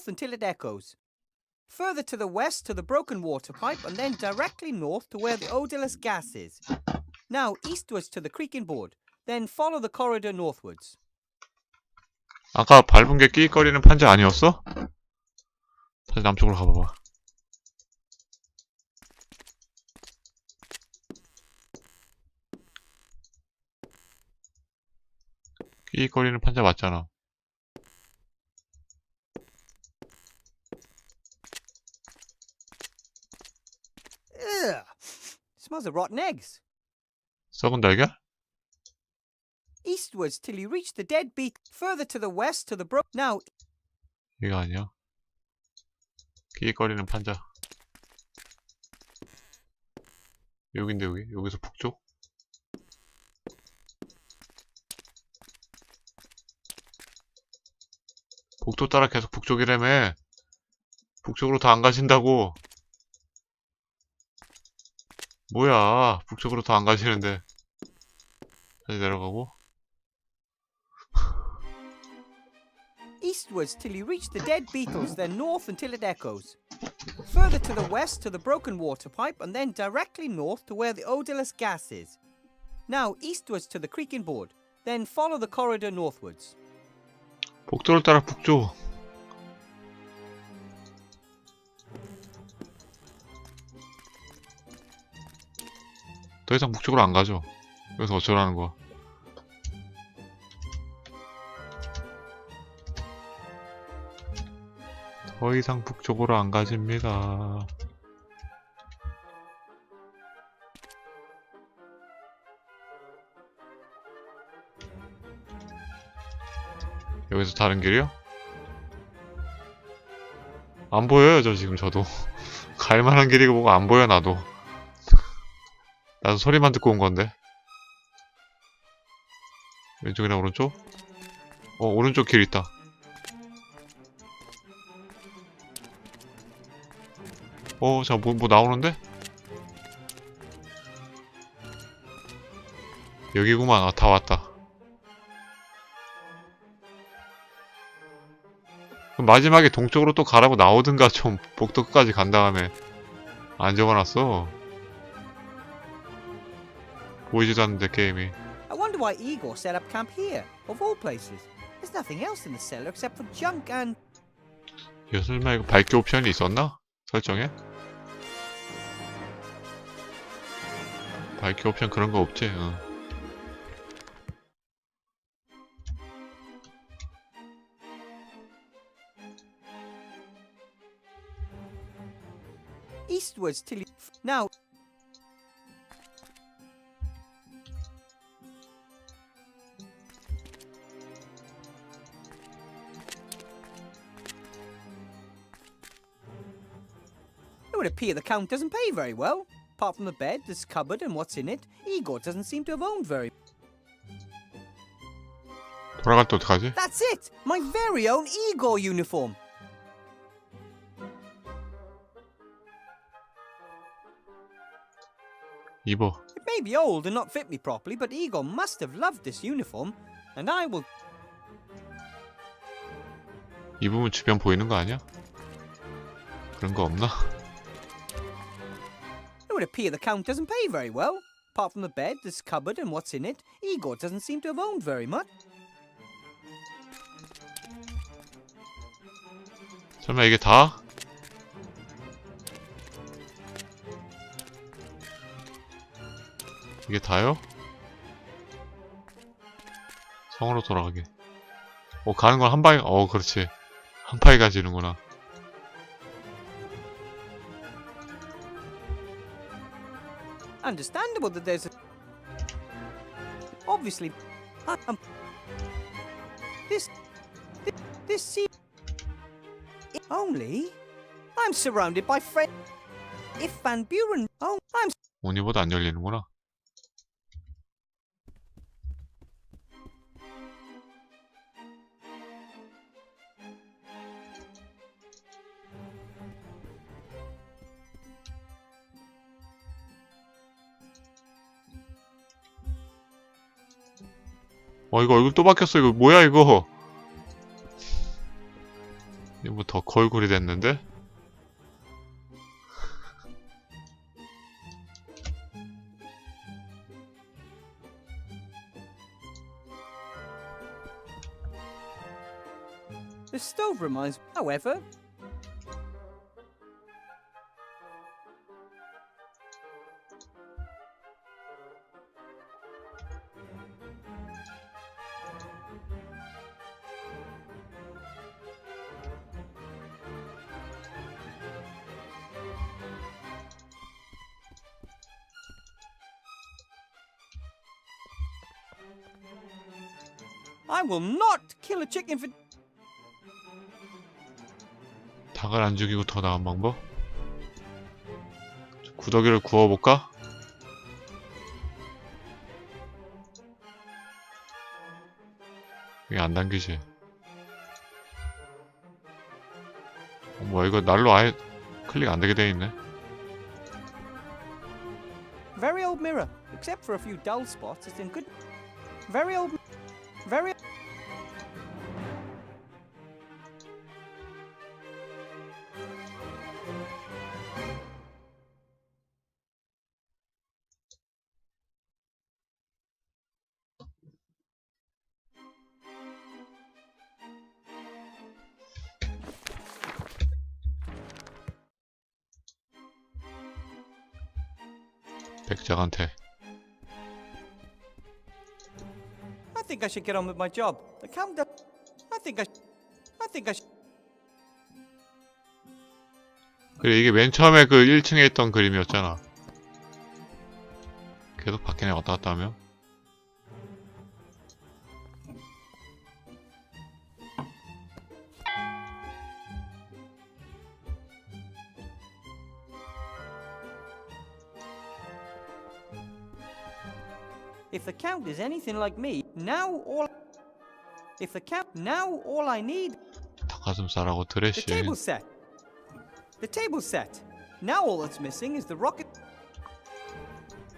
until it echoes. Further to the west to the broken water pipe, and then directly north to where the odorless gas is. Now eastwards to the creaking board. Then follow the corridor northwards. 아까 밟은 게 끼익거리는 판자 아니었어? 다시 남쪽으로 가봐봐. 끼익거리는 판자 맞잖아. Ugh. Smells of rotten eggs. 썩은 달걀? Eastwards till you reach the dead beat. Further to the west to the Now. 이거 아니야. 끼익거리는 판자. 여긴데 여기? 여기서 북쪽? 복도 따라 계속 북쪽이라며. 북쪽으로 더 안 가신다고. 뭐야, 북쪽으로 더 안 가시는데. 다시 내려가고. Eastwards till you reach the dead beetles, then north until it echoes. Further to the west to the broken water pipe, and then directly north to where the odorless gas is. Now eastwards to the creaking board, then follow the corridor northwards. 복도를 따라 북쪽. 더 이상 북쪽으로 안 가죠. 여기서 어쩌라는 거야. 더 이상 북쪽으로 안 가집니다. 여기서 다른 길이요? 안 보여요, 저 지금 저도. 갈만한 길이고 뭐가 안 보여, 나도. 나도 소리만 듣고 온 건데. 왼쪽이나 오른쪽? 오른쪽 길 있다. 자, 뭐 나오는데? 여기구만. 아, 다 왔다. 그럼 마지막에 동쪽으로 또 가라고 나오든가 좀 복도 끝까지 간 다음에. 안 적어놨어. 보이지도 않는데 게임이. I wonder why Igor set up camp here, of all places. There's nothing else in the cellar except for junk and... 이거 설마 이거 밝기 옵션이 있었나? 설정에? 밝기 옵션 그런 거 없지? 응. Eastwards till you... Now... It would appear the Count doesn't pay very well. Apart from the bed, this cupboard and what's in it, Igor doesn't seem to have owned very... 돌아갈 때 어떡하지? That's it! My very own Igor uniform! 입어. It may be old and not fit me properly, but Igor must have loved this uniform, and I will... 입으면 주변 보이는 거 아니야? 그런 거 없나? It would appear the Count doesn't pay very well. Apart from the bed, this cupboard and what's in it, Igor doesn't seem to have owned very much. 설마 이게 다? 이게 다요? 성으로 돌아가게. 가는 건 한 방에, 그렇지. 한 방에 가지는구나. Understandable that there's a... Obviously... This seems... Only... I'm surrounded by friends... If Van Buren... I'm... 오니보다 안 열리는구나. 이거 얼굴 또 바뀌었어. 이거 뭐야 이거. 이거 뭐 더 골골이 됐는데? The stove reminds me, however. I will not kill a chicken for... 닭을 안 죽이고 더 나은 방법? 구더기를 구워볼까? 이게 안 당기지. 뭐야 이거 날로 아예 클릭 안 되게 돼 있네. Very old mirror, except for a few dull spots, it's in good... Very old... Very... 백작한테. I think I should get on with my job. The count... I think I should... 그래 이게 맨 처음에 그 1층에 있던 그림이었잖아. 계속 바뀌네 왔다 갔다 하면. If the count is anything like me, now all... If the count... Now all I need... 닭가슴살하고 The 드레싱. table set. The table set. Now all that's missing is the rocket...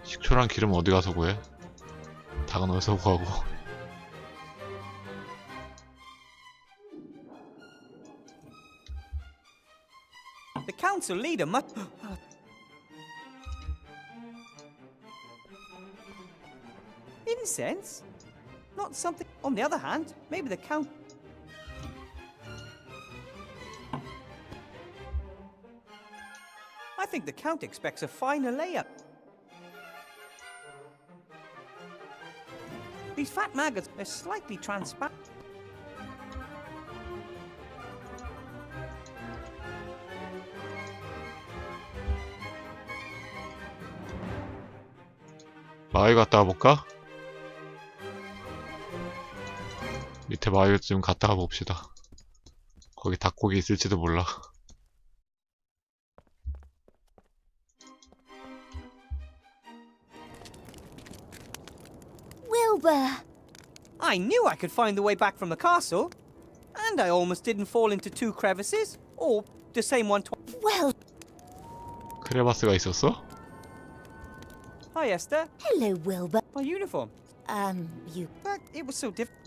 식초랑 기름 어디 가서 구해? 닭은 어디서 구하고? The council leader must... Incense? Not something... On the other hand, maybe the count... I think the count expects a finer layup. These fat maggots are slightly transparent. 마을 갔다 와볼까? 밑에 마을 좀 갔다 와봅시다. 거기 닭고기 있을지도 몰라. Wilbur! I knew I could find the way back from the castle. And I almost didn't fall into 2 crevices. Or the same one twice. Well, 크레바스가 있었어? Hi, Esther. hello, Wilbur. My uniform. You... But it was so different.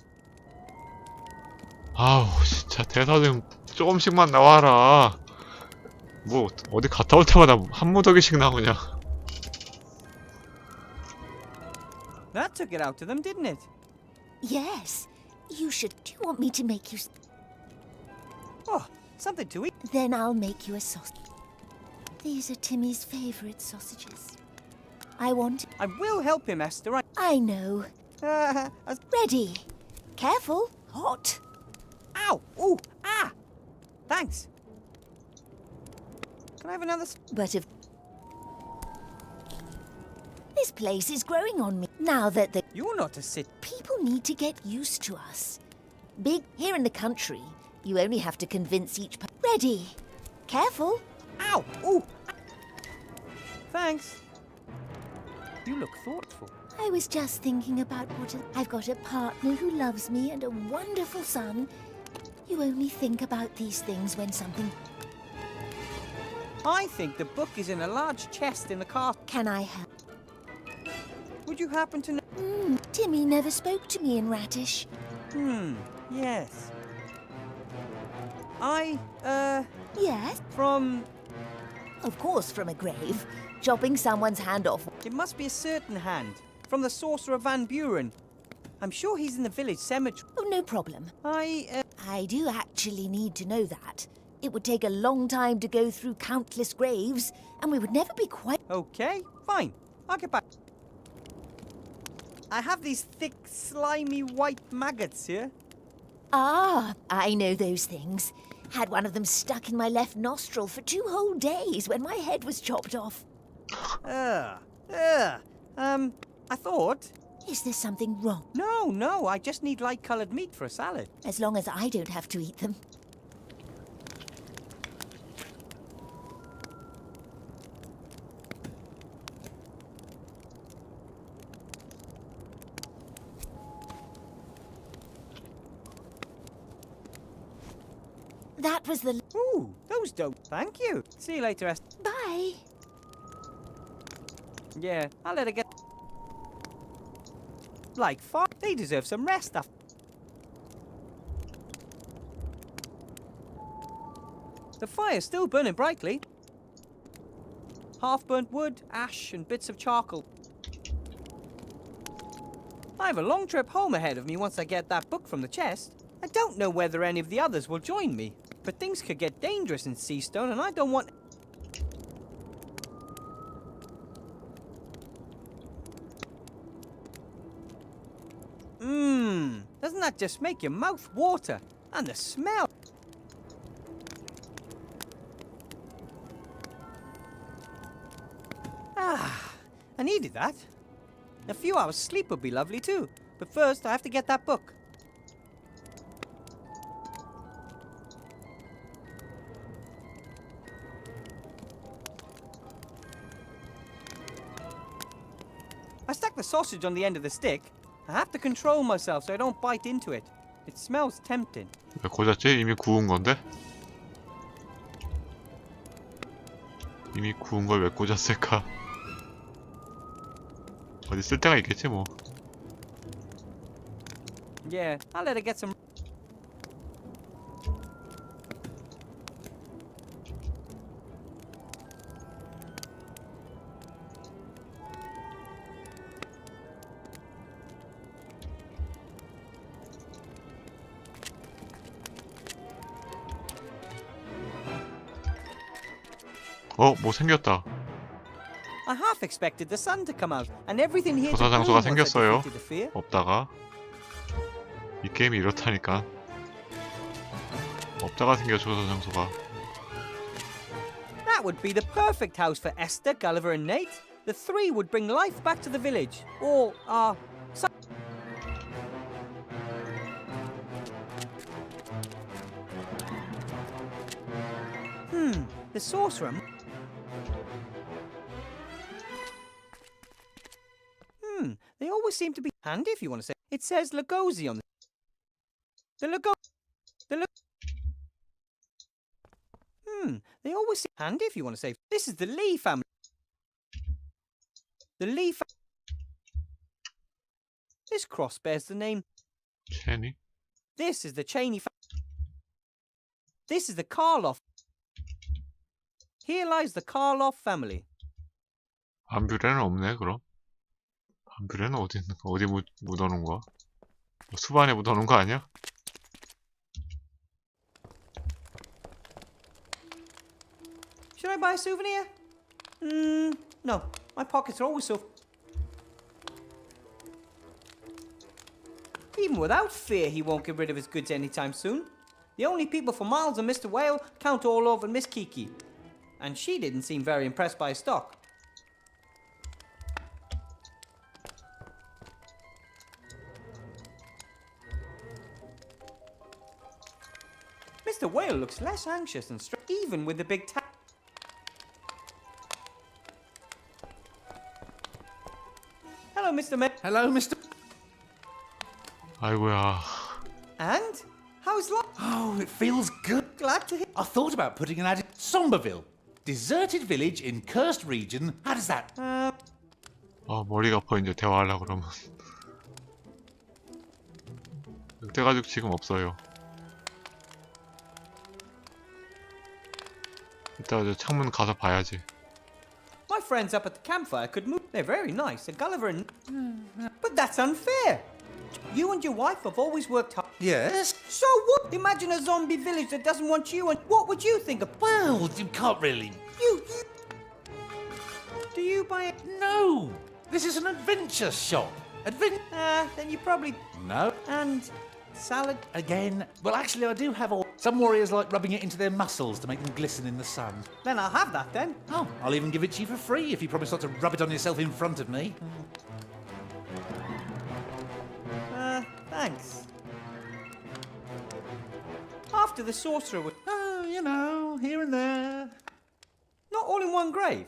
아우 진짜 대사 좀 조금씩만 나와라. 뭐 어디 갔다 올 때마다 한 무더기씩 나오냐. That took it out to them, didn't it? Yes. You should... Do you want me to make you... Oh, something to eat. Then I'll make you a sausage. These are Timmy's favorite sausages. I want... I will help him, Esther. I know. As... Ready. Careful. Hot. Ow! Ooh! Ah! Thanks. Can I have another... But if... This place is growing on me. Now that the... You're not a sit... People need to get used to us. Big... Here in the country, you only have to convince each... Ready. Careful. Ow! Ooh! Thanks. You look thoughtful. I was just thinking about what... I've got a partner who loves me and a wonderful son. You only think about these things when something... I think the book is in a large chest in the car. Can I help? Would you happen to know... Timmy never spoke to me in Radish. Yes. Yes? From... Of course, from a grave. Chopping someone's hand off. It must be a certain hand. From the sorcerer Van Buren. I'm sure he's in the village cemetery. Oh, no problem. I do actually need to know that. It would take a long time to go through countless graves, and we would never be quite... Okay, fine. I'll get back. I have these thick, slimy white maggots here. Ah, I know those things. Had one of them stuck in my left nostril for 2 whole days when my head was chopped off. I thought... Is there something wrong? No, I just need light-coloured meat for a salad. As long as I don't have to eat them. That was the... Ooh, those don't... Thank you. See you later, Esther. Bye. Yeah, I'll let her get... Like fuck, they deserve some rest after... The fire's still burning brightly. Half-burnt wood, ash, and bits of charcoal. I have a long trip home ahead of me once I get that book from the chest. I don't know whether any of the others will join me, but things could get dangerous in Seastone, and I don't want... Doesn't that just make your mouth water? And the smell! Ah, I needed that. A few hours sleep would be lovely too, but first I have to get that book. I stuck the sausage on the end of the stick. I have to control myself so I don't bite into it. It smells tempting. 왜 꽂았지? 이미 구운 건데? 이미 구운 걸 왜 꽂았을까? 어디 쓸 데가 있겠지 뭐. Yeah, I'll let her get some... 뭐 생겼다. I half expected the sun to come out and everything here to 조사 bloom 장소가 once I 생겼어요. defeated the fear. 없다가. 이 게임이 이렇다니까. 없다가 생겨 조사 장소가. That would be the perfect house for Esther, Gulliver, and Nate. The three would bring life back to the village. Or, the sorcerer. They always seem to be handy if you want to say. It says Lugosi on the They always seem handy if you want to say. This is the Lee family. The Lee This cross bears the name. 체니? This is the Cheney This is the Karloff. Here lies the Karloff family. 반뷰레는 없네 그럼. 반뷰레는 어디 묻어놓은 거야? 수반에 묻어놓은 거 아니야? Should I buy a souvenir? No. My pockets are always so... Even without fear, he won't get rid of his goods anytime soon. The only people for miles are Mr. Whale, Count Orlov, and Miss Kiki. And she didn't seem very impressed by his stock. Mr. Whale looks less anxious and stressed, even with the big Hello, Mr. Hello, Mr. 아이고야. And? How's life? Oh, it feels good. Glad to hear. I thought about putting an ad in Somberville. Deserted village in cursed region. How does that? 머리가 아파 이제 대화하려고 그러면. 늑대가죽 지금 없어요. 이따 저 창문 가서 봐야지. My friends up at the campfire could move. They're very nice. A Gulliver and... But that's unfair. You and your wife have always worked hard. Yes? So what? Imagine a zombie village that doesn't want you, and what would you think of... Well, you can't really... You... Do you buy it? No! This is an adventure shop. Then you probably... No. And... salad? Again, well, actually, I do have all... Some warriors like rubbing it into their muscles to make them glisten in the sun. Then I'll have that then. Oh, I'll even give it to you for free if you promise not to rub it on yourself in front of me. Thanks. After the sorcerer would... Oh, you know, here and there. Not all in one grave.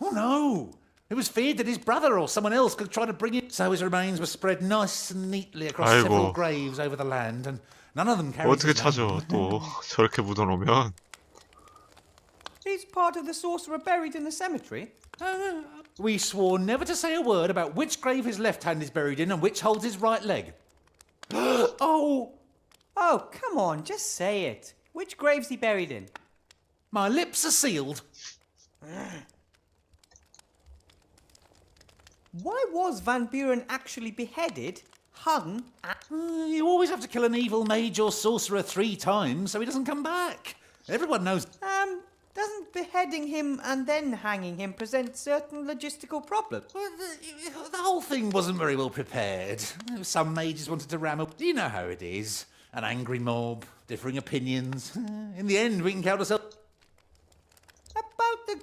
Oh, no. It was feared that his brother or someone else could try to bring it. So his remains were spread nice and neatly across 아이고. several graves over the land, and none of them carried 어떻게 his name. 찾아 또 저렇게 묻어놓으면. Is part of the sorcerer buried in the cemetery? We swore never to say a word about which grave his left hand is buried in and which holds his right leg. Oh, Oh, come on, just say it. Which grave's he buried in? my lips are sealed. Why was Van Buren actually beheaded, hung, You always have to kill an evil mage or sorcerer 3 times so he doesn't come back. Everyone knows. doesn't beheading him and then hanging him present certain logistical problems? Well, the whole thing wasn't very well prepared. Some mages wanted to ram up. You know how it is. An angry mob, differing opinions. In the end, we can count ourselves. About the...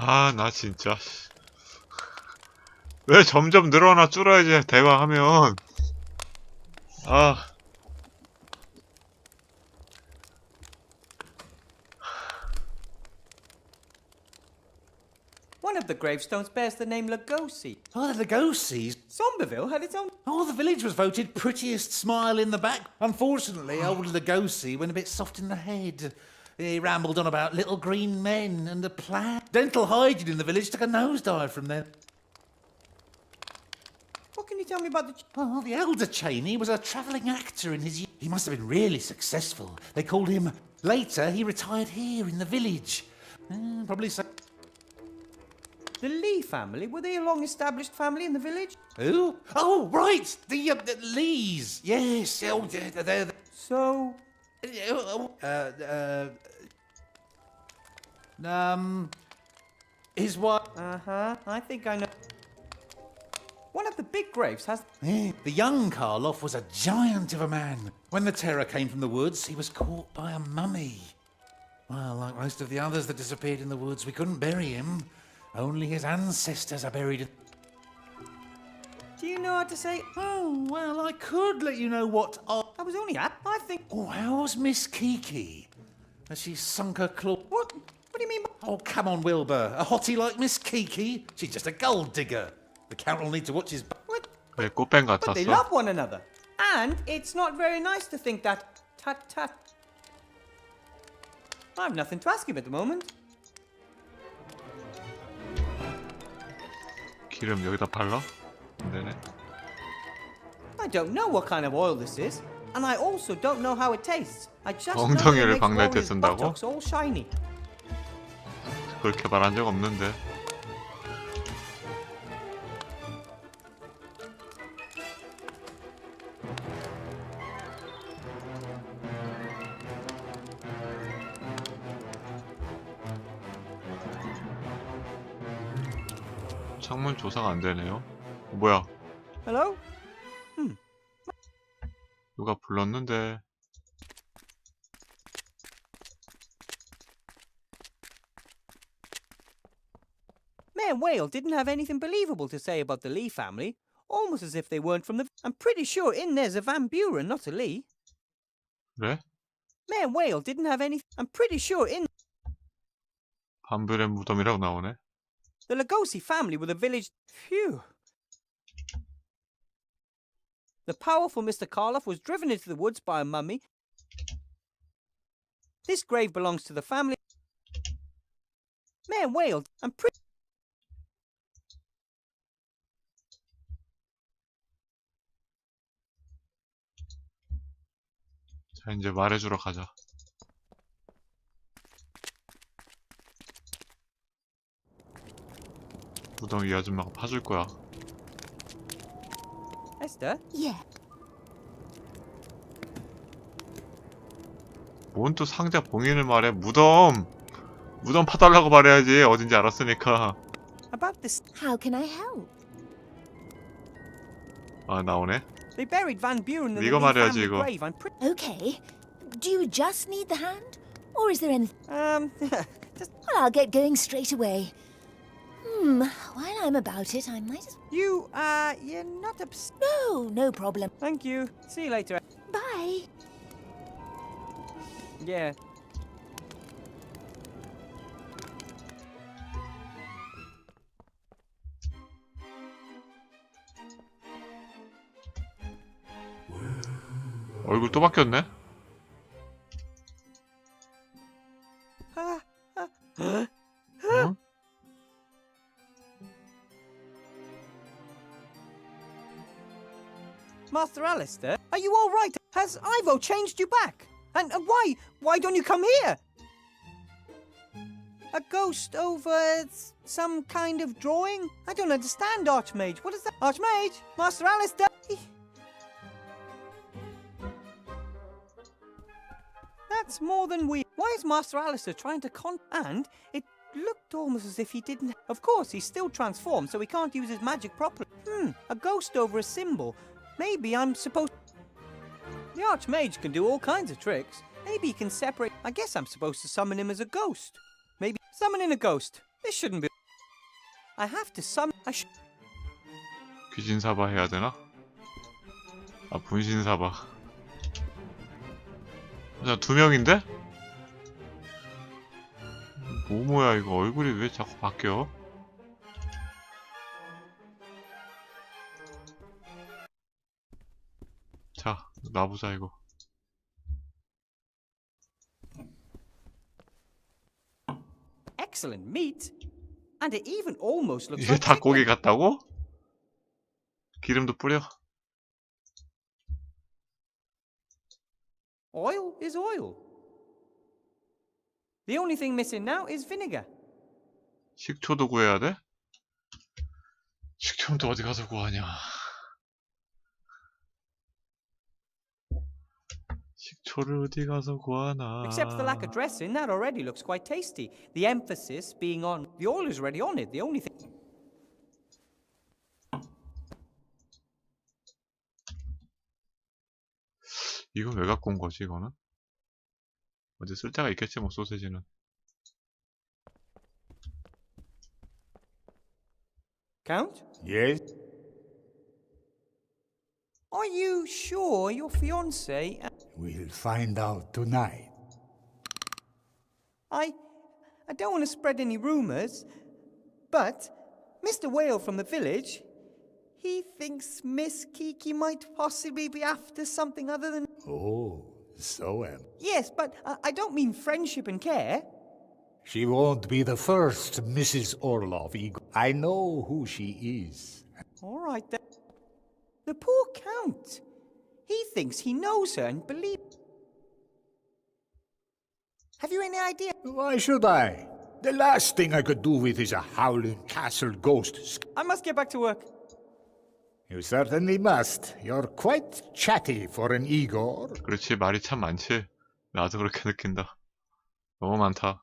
아, 나 진짜. 왜 점점 늘어나 줄어야지 대화하면. 아. One of the gravestones bears the name Lugosi. Oh, the Lugosi's. Somerville had its own... Oh, the village was voted prettiest smile in the back. Unfortunately, old Lugosi went a bit soft in the head. He rambled on about little green men and a plan. Dental hygiene in the village took a nosedive from them. What can you tell me about the... Oh, the elder Cheney was a travelling actor in his youth. He must have been really successful. They called him... Later, he retired here in the village. Probably so... The Lee family, were they a long-established family in the village? Who? Oh, right! The Lees. Yes. Oh, they're... So... His wife... I think I know. One of the big graves has... The young Karloff was a giant of a man. When the terror came from the woods, he was caught by a mummy. Well, like most of the others that disappeared in the woods, we couldn't bury him. Only his ancestors are buried in... Do you know how to say... Oh, well, I could let you know what... I was only at... I think... Oh, how's Miss Kiki? Has she sunk her claw... What? What do you mean by... Oh, come on, Wilbur. A hottie like Miss Kiki? She's just a gold digger. The Count will need to watch his... What? 왜 꽃뱀 But they 같았어? love one another. And it's not very nice to think that... Tut. I have nothing to ask him at the moment. 기름 여기다 발라? 안 되네. I don't know what kind of oil this is. And I also don't know how it tastes. I just know 엉덩이를 it makes 박낼 때 Warrior's 쓴다고? buttocks all shiny. 그렇게 말한 적 없는데. 창문 조사가 안 되네요. 뭐야? Hello? 누가 불렀는데. Mayor Whale didn't have anything believable to say about the Lee family. Almost as if they weren't from the... I'm pretty sure in there's a Van Buren, not a Lee. 그래? Mayor Whale didn't have any... I'm pretty sure in... 반불의 무덤이라고 나오네. The Lugosi family were the village... Phew. The powerful Mr. Karloff was driven into the woods by a mummy. This grave belongs to the family... Mayor Whale, I'm pretty... 자, 이제 말해주러 가자. 무덤 이 아줌마가 파줄 거야. Esther? Yeah. 뭔 또 상자 봉인을 말해? 무덤 파달라고 말해야지. 어딘지 알았으니까. About this. How can I help? 아, 나오네. They buried Van Buren in the 이거 Lee 말해야지, family 이거. grave. I'm pretty. Okay. Do you just need the hand? Or is there anything? Just Well, I'll get going straight away. While I'm about it, I might as... you. You're not upset. No, no problem. Thank you. See you later. Bye. Yeah. 얼굴 또 바뀌었네? 응? Master Alistair, are you all right? Has Ivo changed you back? And why don't you come here? A ghost over some kind of drawing? I don't understand, Archmage. What is that? Archmage? Master Alistair? That's more than we... Why is Master Alistair trying to And it looked almost as if he didn't... Of course, he's still transformed, so he can't use his magic properly. A ghost over a symbol. Maybe I'm supposed... The Archmage can do all kinds of tricks. Maybe he can separate... I guess I'm supposed to summon him as a ghost. Maybe summon in a ghost. This shouldn't be... I have to summon... 귀신사바 해야 되나? 아, 분신사바. 자, 2명인데? 뭐야 이거. 얼굴이 왜 자꾸 바뀌어? 자, 놔보자 이거. Excellent meat. And it even almost looks 이게 like 다 고기 chicken. 같다고? 기름도 뿌려? Oil is oil. The only thing missing now is vinegar. 식초도 구해야 돼? 식초는 또 어디 가서 구하냐? 식초를 어디 가서 구하나? Except for the lack of dressing, that already looks quite tasty. The emphasis being on the oil is already on it. The only thing. 이건 왜 갖고 온 거지, 이거는? 어디 쓸 데가 있겠지, 뭐, 소세지는. Count? Yes? Are you sure your fiancée... We'll find out tonight. I don't want to spread any rumors, but Mr. Whale from the village, he thinks Miss Kiki might possibly be after something other than... Oh, so am. Yes, but I don't mean friendship and care. She won't be the first Mrs. Orlov, Igor. I know who she is. All right, then. The poor Count. He thinks he knows her and believes... Have you any idea? Why should I? The last thing I could do with is a howling castle ghost. I must get back to work. You certainly must. You're quite chatty for an Igor. 그렇지, 말이 참 많지. 나도 그렇게 느낀다. 너무 많다.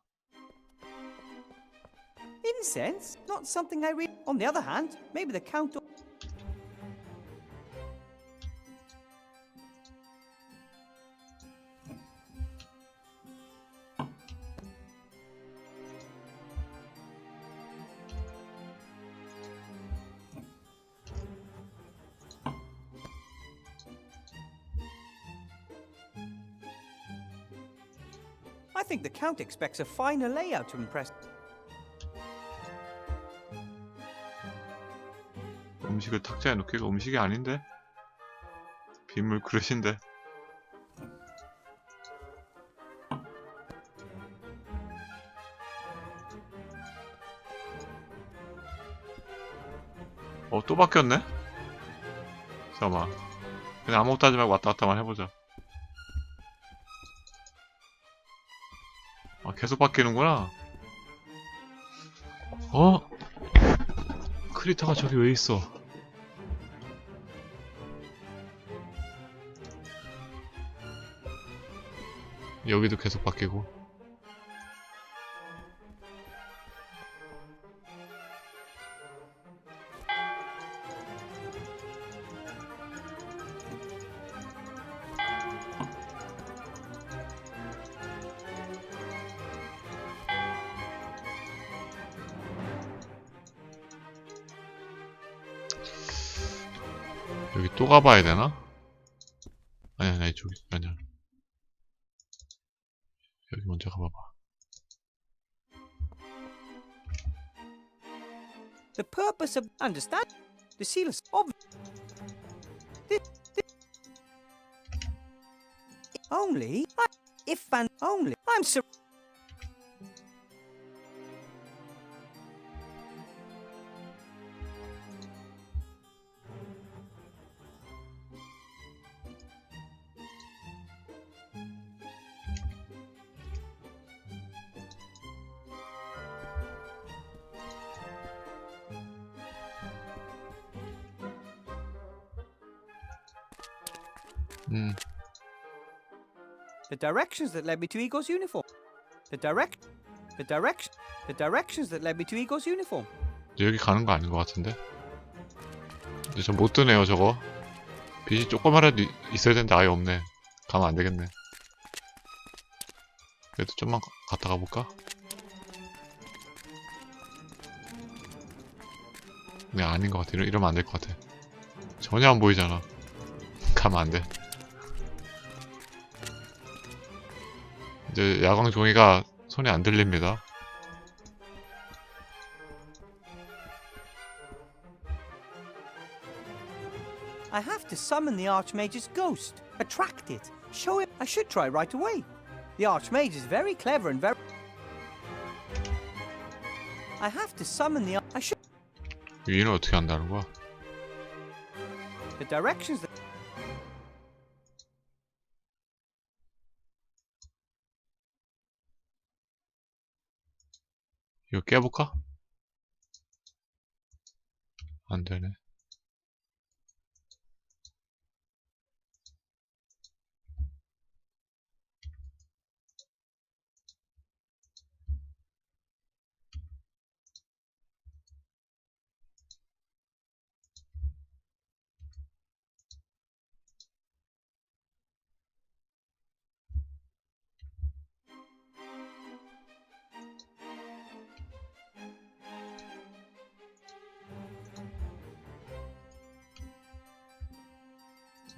Incense? Not something I read. On the other hand, maybe the Count... I think the Count expects a finer layout to impress. 음식을 탁자에 놓기가 음식이 아닌데? 빗물 그릇인데. 또 바뀌었네? 잠깐만. 그냥 아무것도 하지 말고 왔다 갔다만 해보자. 계속 바뀌는구나. 크리터가 저기 왜 있어? 여기도 계속 바뀌고. 여기 또 가봐야 되나? 아니야, 이쪽이 아니야. 여기 먼저 가봐봐. The purpose of understand the seals of only if and only I'm sur the directions that led me to Igor's uniform. The directions that led me to Igor's uniform. 여기 가는 거 아닌 것 같은데? 근데 저 못 뜨네요, 저거. 빛이 조금이라도 있어야 되는데 아예 없네. 가면 안 되겠네. 그래도 좀만 갔다 가볼까? 네, 아닌 것 같아. 이러면 안 될 것 같아. 전혀 안 보이잖아. 가면 안 돼. 이제 야광 종이가 손에 안 들립니다. I have to summon the Archmage's ghost. Attract it. Show him. I should try right away. The Archmage is very clever and very. I have to summon the. I should. 위는 어떻게 한다는 거야? The directions that. 이거 깨볼까? 안 되네.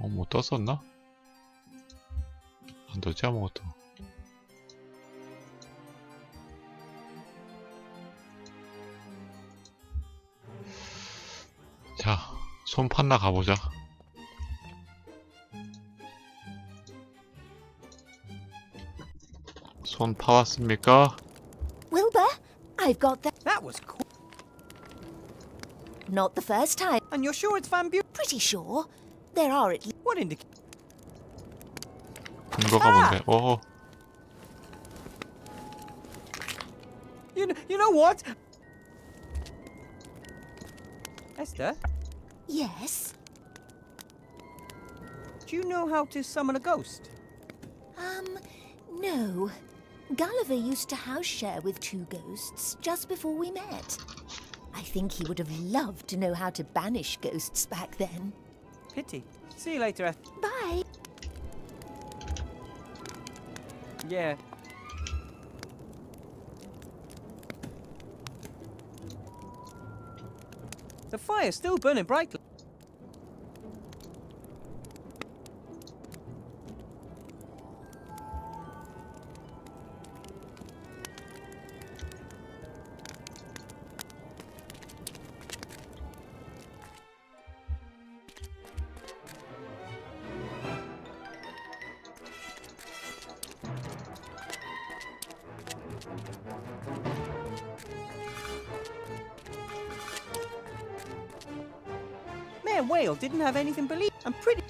뭐 떴었나? 안 떴지 아무것도. 자, 손 팠나 가보자. 손 파왔습니까? Wilbur, I've got that. That was cool. Not the first time. And you're sure it's Van Buren? Pretty sure. There are at least. What indicator? 근거가 뭔데? 어허. You know what? Esther, Yes. do you know how to summon a ghost? No. Gulliver used to house share with two ghosts just before we met. I think he would have loved to know how to banish ghosts back then. Pity. See you later, Esther. Bye. Yeah. The fire's still burning brightly. Mayor Whale didn't have anything believed. I'm pretty.